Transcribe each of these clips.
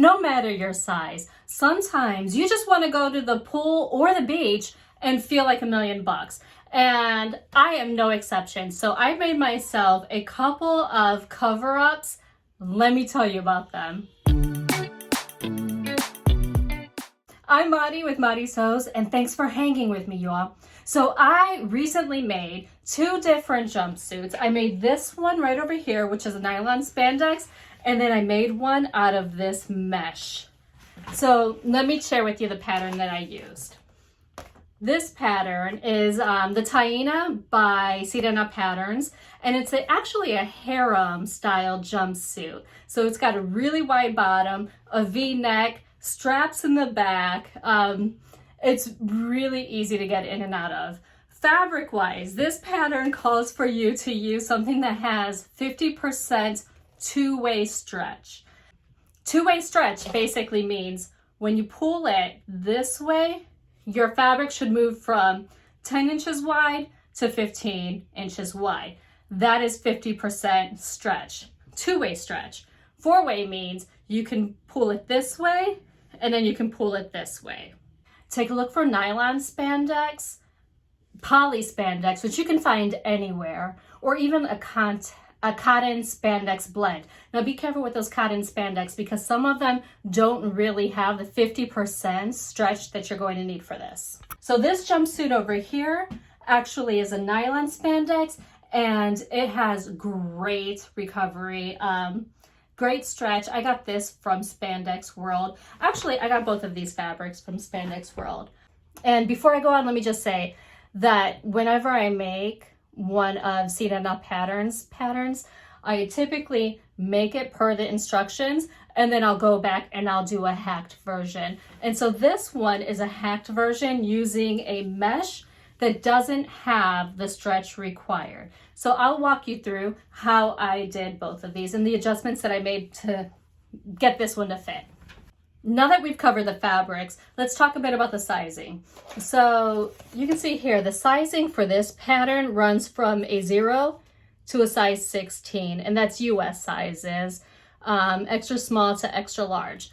no matter your size, sometimes you just want to go to the pool or the beach and feel like $1,000,000. And I am no exception. So I made myself a couple of cover-ups. Let me tell you about them. I'm Maddie with Maddie Sews, and thanks for hanging with me, y'all. So I recently made 2 different jumpsuits. I made this one right over here, which is a nylon spandex, and then I made one out of this mesh. So let me share with you the pattern that I used. This pattern is the Taina by Sirena Patterns, and it's actually a harem style jumpsuit. So it's got a really wide bottom, a V-neck, straps in the back. It's really easy to get in and out of. Fabric wise, this pattern calls for you to use something that has 50% two-way stretch. Two-way stretch basically means when you pull it this way, your fabric should move from 10 inches wide to 15 inches wide. That is 50% stretch. Two-way stretch. Four-way means you can pull it this way and then you can pull it this way. Take a look for nylon spandex, poly spandex, which you can find anywhere, or even a cotton spandex blend. Now be careful with those cotton spandex because some of them don't really have the 50% stretch that you're going to need for this. So this jumpsuit over here actually is a nylon spandex, and it has great recovery, great stretch. I got this from Spandex World. Actually, I got both of these fabrics from Spandex World. And before I go on, let me just say that whenever I make one of Sirena Patterns, I typically make it per the instructions, and then I'll go back and I'll do a hacked version. And so this one is a hacked version using a mesh that doesn't have the stretch required. So I'll walk you through how I did both of these and the adjustments that I made to get this one to fit. Now that we've covered the fabrics, let's talk a bit about the sizing. So you can see here, the sizing for this pattern runs from a 0 to a size 16, and that's US sizes, extra small to extra large.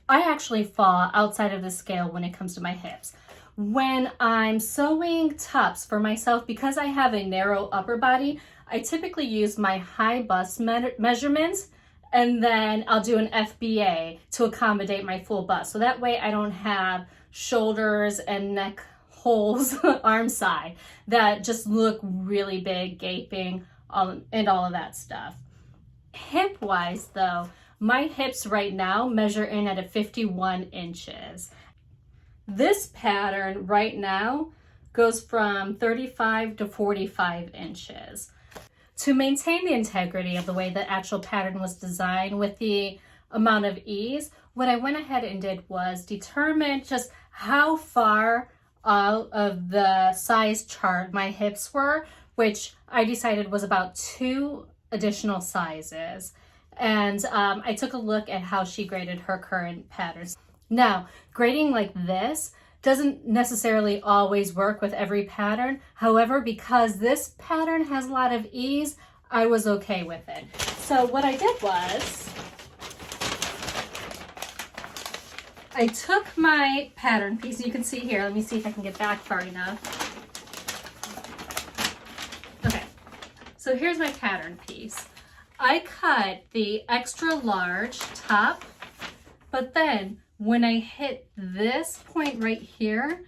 I actually fall outside of the scale when it comes to my hips. When I'm sewing tops for myself, because I have a narrow upper body, I typically use my high bust measurements, and then I'll do an FBA to accommodate my full bust. So that way I don't have shoulders and neck holes, arm side, that just look really big, gaping, and all of that stuff. Hip wise though, my hips right now measure in at a 51 inches. This pattern right now goes from 35 to 45 inches. To maintain the integrity of the way the actual pattern was designed with the amount of ease, what I went ahead and did was determine just how far out of the size chart my hips were, which I decided was about 2 additional sizes. And I took a look at how she graded her current patterns. Now, grading like this doesn't necessarily always work with every pattern. However, because this pattern has a lot of ease, I was okay with it. So what I did was, I took my pattern piece, you can see here, let me see if I can get back far enough. Okay, so here's my pattern piece. I cut the extra large top, but then when I hit this point right here,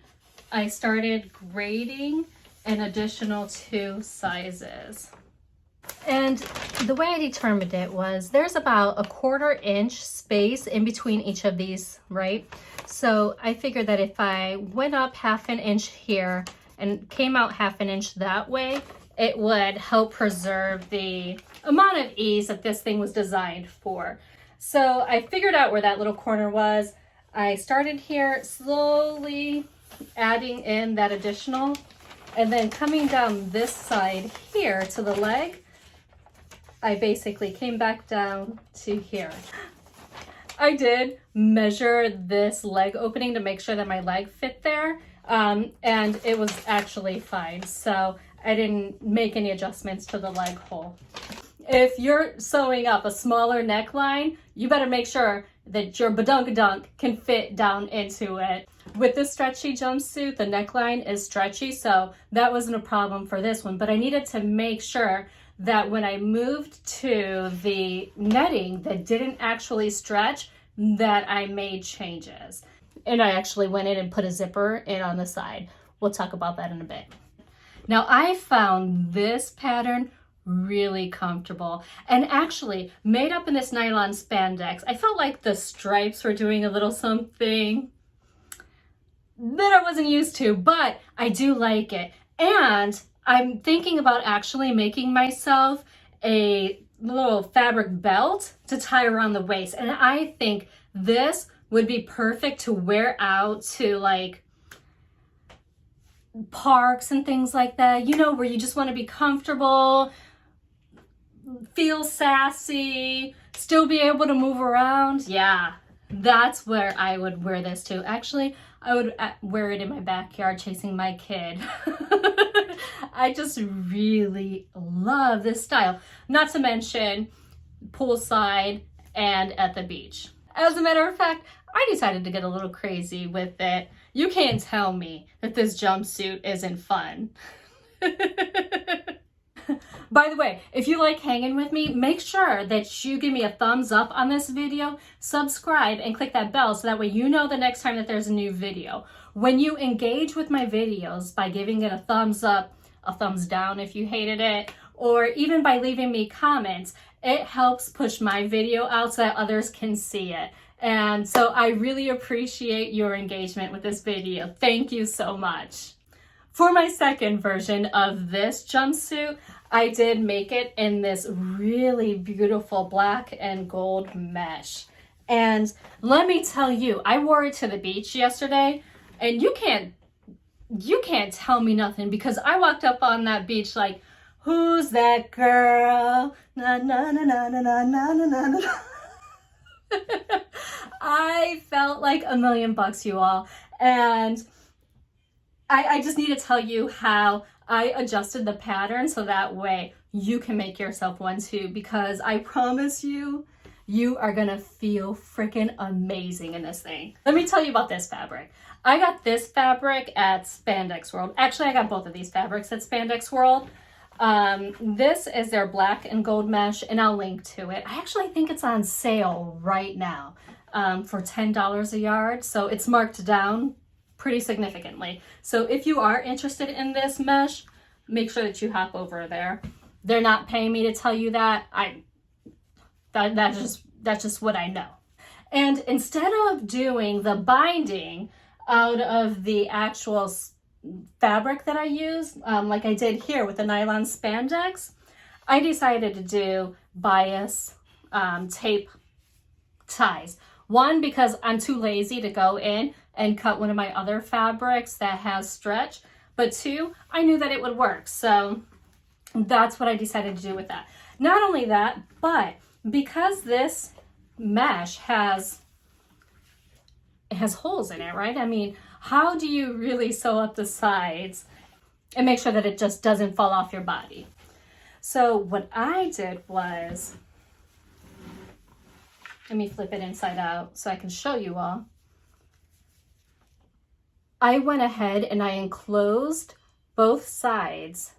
I started grading an additional 2 sizes. And the way I determined it was there's about a 1/4 inch space in between each of these, right? So I figured that if I went up 1/2 inch here and came out 1/2 inch that way, it would help preserve the amount of ease that this thing was designed for. So I figured out where that little corner was. I started here, slowly adding in that additional, and then coming down this side here to the leg, I basically came back down to here. I did measure this leg opening to make sure that my leg fit there, and it was actually fine. So I didn't make any adjustments to the leg hole. if you're sewing up a smaller neckline, you better make sure that your badunkadunk can fit down into it. With this stretchy jumpsuit, the neckline is stretchy, so that wasn't a problem for this one, but I needed to make sure that when I moved to the netting that didn't actually stretch, that I made changes. And I actually went in and put a zipper in on the side. We'll talk about that in a bit. Now I found this pattern really comfortable and actually made up in this nylon spandex. I felt like the stripes were doing a little something that I wasn't used to, but I do like it. And I'm thinking about actually making myself a little fabric belt to tie around the waist. And I think this would be perfect to wear out to like parks and things like that, you know, where you just want to be comfortable, feel sassy, still be able to move around. Yeah, that's where I would wear this to. Actually, I would wear it in my backyard chasing my kid. I just really love this style. Not to mention poolside and at the beach. As a matter of fact, I decided to get a little crazy with it. You can't tell me that this jumpsuit isn't fun. By the way, if you like hanging with me, make sure that you give me a thumbs up on this video, subscribe, and click that bell so that way you know the next time that there's a new video. When you engage with my videos by giving it a thumbs up, a thumbs down if you hated it, or even by leaving me comments, it helps push my video out so that others can see it. And so I really appreciate your engagement with this video. Thank you so much. For my second version of this jumpsuit, I did make it in this really beautiful black and gold mesh. And let me tell you, I wore it to the beach yesterday, and you can't tell me nothing because I walked up on that beach like, who's that girl? Na na na na na na na na na. I felt like $1,000,000, you all. And I just need to tell you how I adjusted the pattern so that way you can make yourself one too, because I promise you, you are gonna feel freaking amazing in this thing. Let me tell you about this fabric. I got this fabric at Spandex World. Actually, I got both of these fabrics at Spandex World. This is their black and gold mesh, and I'll link to it. I actually think it's on sale right now for $10 a yard, so it's marked down pretty significantly. So if you are interested in this mesh, make sure that you hop over there. They're not paying me to tell you that. That's just what I know. And instead of doing the binding out of the actual fabric that I use, like I did here with the nylon spandex, I decided to do bias tape ties. One, because I'm too lazy to go in and cut one of my other fabrics that has stretch, but two, I knew that it would work. So that's what I decided to do with that. Not only that, but because this mesh has holes in it, right? I mean, how do you really sew up the sides and make sure that it just doesn't fall off your body? So what I did was, let me flip it inside out so I can show you all. I went ahead and I enclosed both sides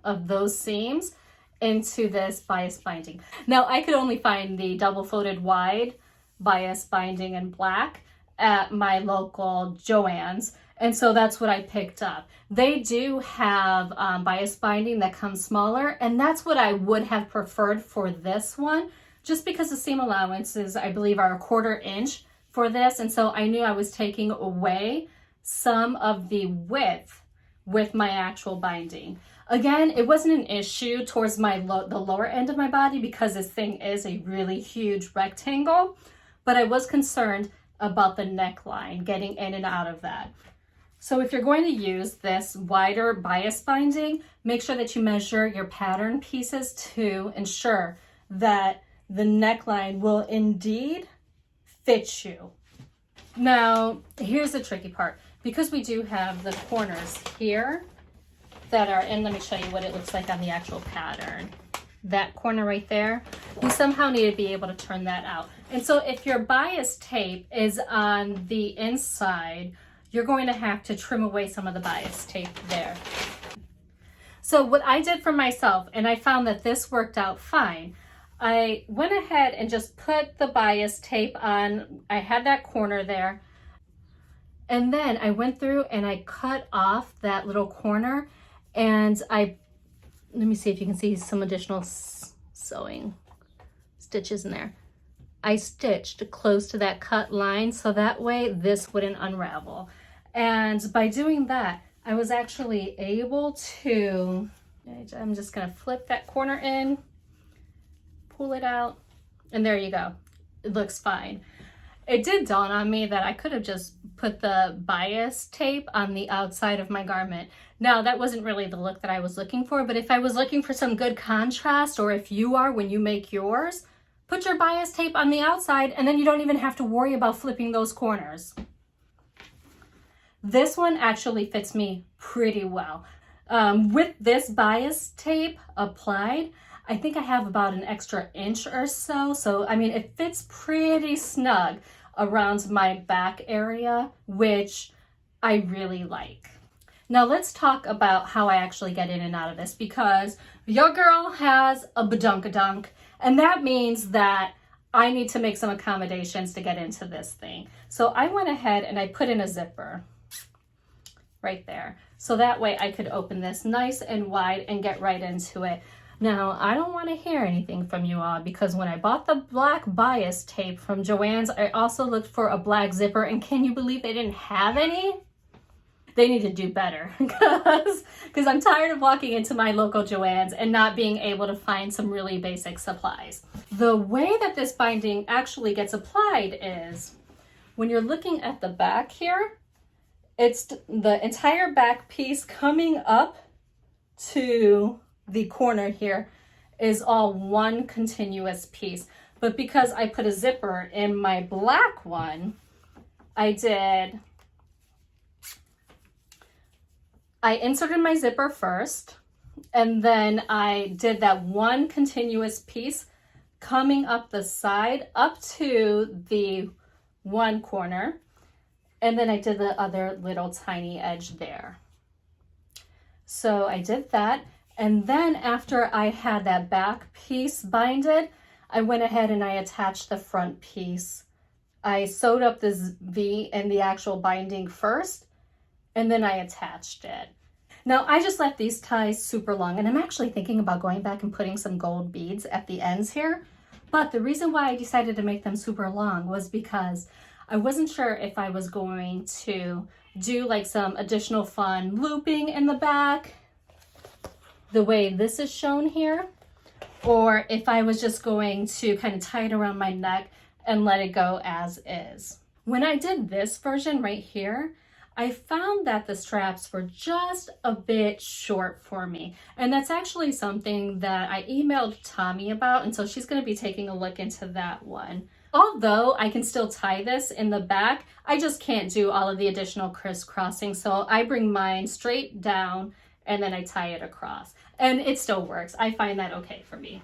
of those seams into this bias binding. Now I could only find the double folded wide bias binding in black at my local Joann's, and so that's what I picked up. They do have bias binding that comes smaller, and that's what I would have preferred for this one, just because the seam allowances I believe are 1/4 inch for this, and so I knew I was taking away some of the width with my actual binding. Again, it wasn't an issue towards my the lower end of my body because this thing is a really huge rectangle, but I was concerned about the neckline, getting in and out of that. So if you're going to use this wider bias binding, make sure that you measure your pattern pieces to ensure that the neckline will indeed fit you. Now, here's the tricky part. Because we do have the corners here that are, and let me show you what it looks like on the actual pattern. that corner right there, you somehow need to be able to turn that out. And so if your bias tape is on the inside, you're going to have to trim away some of the bias tape there. So what I did for myself, and I found that this worked out fine, I went ahead and just put the bias tape on. I had that corner there. And then I went through and I cut off that little corner, and let me see if you can see some additional sewing stitches in there. I stitched close to that cut line so that way this wouldn't unravel. And by doing that, I was actually able to, I'm just gonna flip that corner in, pull it out, and there you go. It looks fine. It did dawn on me that I could have just put the bias tape on the outside of my garment. Now, that wasn't really the look that I was looking for, but if I was looking for some good contrast, or if you are when you make yours, put your bias tape on the outside and then you don't even have to worry about flipping those corners. This one actually fits me pretty well. With this bias tape applied, I think I have about an extra inch or so. So, I mean, it fits pretty snug around my back area, which I really like. Now let's talk about how I actually get in and out of this, because your girl has a badunkadunk, and that means that I need to make some accommodations to get into this thing. So I went ahead and I put in a zipper right there. So that way I could open this nice and wide and get right into it. Now, I don't want to hear anything from you all, because when I bought the black bias tape from Joann's, I also looked for a black zipper, and can you believe they didn't have any? They need to do better, because I'm tired of walking into my local Joann's and not being able to find some really basic supplies. The way that this binding actually gets applied is, when you're looking at the back here, it's the entire back piece coming up to the corner here is all one continuous piece. But because I put a zipper in my black one, I inserted my zipper first, and then I did that one continuous piece coming up the side up to the one corner, and then I did the other little tiny edge there. So I did that, and then after I had that back piece binded, I went ahead and I attached the front piece. I sewed up this V in the actual binding first, and then I attached it. Now, I just left these ties super long, and I'm actually thinking about going back and putting some gold beads at the ends here. But the reason why I decided to make them super long was because I wasn't sure if I was going to do like some additional fun looping in the back, the way this is shown here, or if I was just going to kind of tie it around my neck and let it go as is. When I did this version right here, I found that the straps were just a bit short for me. And that's actually something that I emailed Tommy about, and so she's going to be taking a look into that one. Although I can still tie this in the back, I just can't do all of the additional crisscrossing. So I bring mine straight down and then I tie it across. And it still works. I find that okay for me.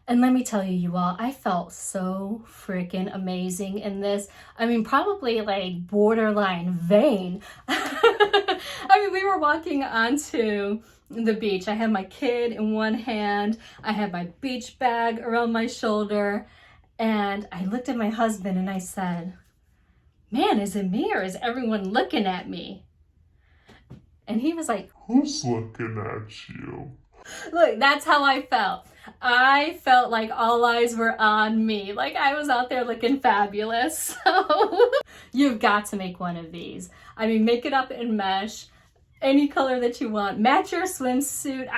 And let me tell you, you all, I felt so freaking amazing in this. I mean, probably like borderline vain. I mean, we were walking onto the beach. I had my kid in one hand. I had my beach bag around my shoulder. And I looked at my husband and I said, man, is it me or is everyone looking at me? And he was like, who's looking at you? Look, that's how I felt. I felt like all eyes were on me. Like I was out there looking fabulous. So you've got to make one of these. I mean, make it up in mesh, any color that you want. Match your swimsuit.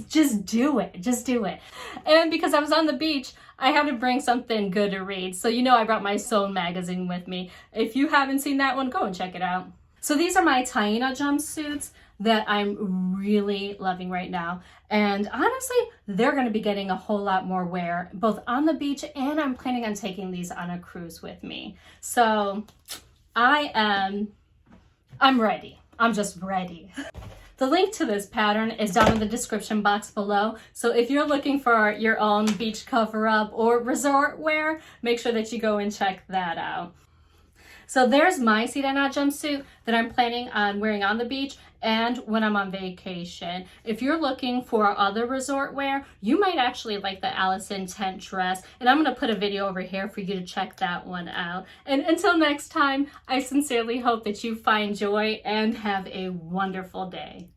Just do it. Just do it. And because I was on the beach, I had to bring something good to read. So you know I brought my Sewn magazine with me. If you haven't seen that one, go and check it out. So these are my Taina jumpsuits that I'm really loving right now. And honestly, they're going to be getting a whole lot more wear, both on the beach, and I'm planning on taking these on a cruise with me. So I'm ready. I'm just ready. The link to this pattern is down in the description box below. So if you're looking for your own beach cover-up or resort wear, make sure that you go and check that out. So there's my Sirena jumpsuit that I'm planning on wearing on the beach and when I'm on vacation. If you're looking for other resort wear, you might actually like the Allison tent dress. And I'm going to put a video over here for you to check that one out. And until next time, I sincerely hope that you find joy and have a wonderful day.